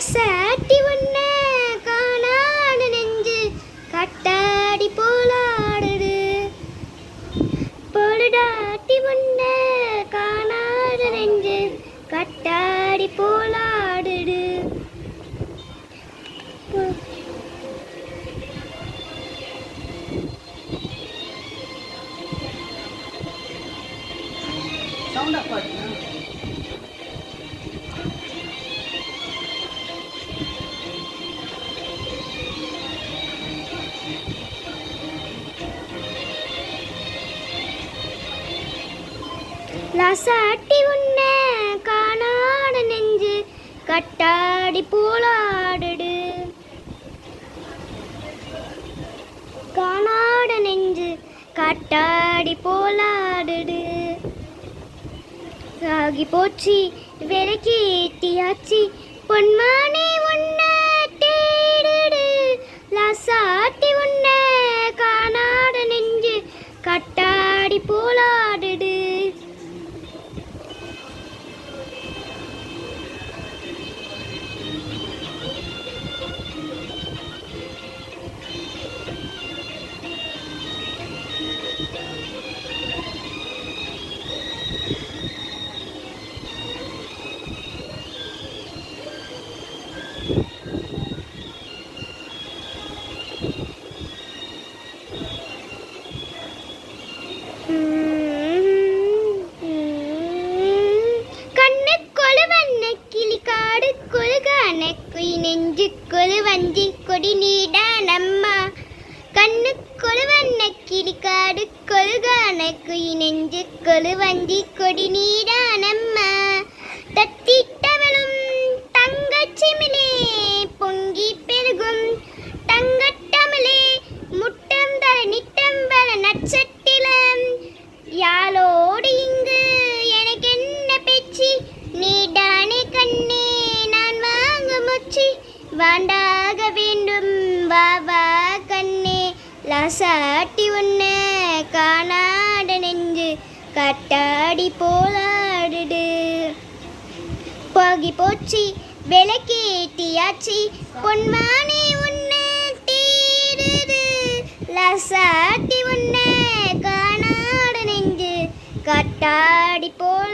ரசாட்டி ஒன்ன காணாத நெஞ்சு கட்டாடி போலாடுது. பொழுதாட்டி ஒன்ன காணாத நெஞ்சு கட்டாடி போலாடுது. ரசாட்டி உன்ன காணாத நெஞ்சு கட்டாடி போலாடுது. காணாத நெஞ்சு கட்டாடி போலாடுது. சாகி போச்சு விலக்கேட்டியாச்சு பொன்மானே உன்ன தேடுது. ரசாட்டி உன்ன காணாத நெஞ்சு கட்டாடி போலாடுது. நெஞ்சுக்குழு வஞ்சி கொடி நீடானம்மா. கண்ணுக்குழு வண்ண கிளிக்காடு கொழுகான குயி நெஞ்சுக்குழு வஞ்சி கொடி நீடானம்மா. தத்திட்டவளும் தங்கச்சிமிலே பொங்கி பெருகும் தங்கட்டமிழே முட்டம் தர நிட்டம் வர நட்சத்திரம். யாழோடு இங்கு எனக்கு என்ன பேச்சு நீடானே கண்ணே நான் வாங்க முச்சி வாண்டாக வேண்டும் வா வா கண்ணே. ரசாட்டி உன்ன காணாத நெஞ்சு கட்டாடி போலாடுது. போகி போச்சு விலக்கேட்டியாச்சு பொன்மானே உன்ன தேடுது. ரசாட்டி உன்ன காணாத நெஞ்சு கட்டாடி போல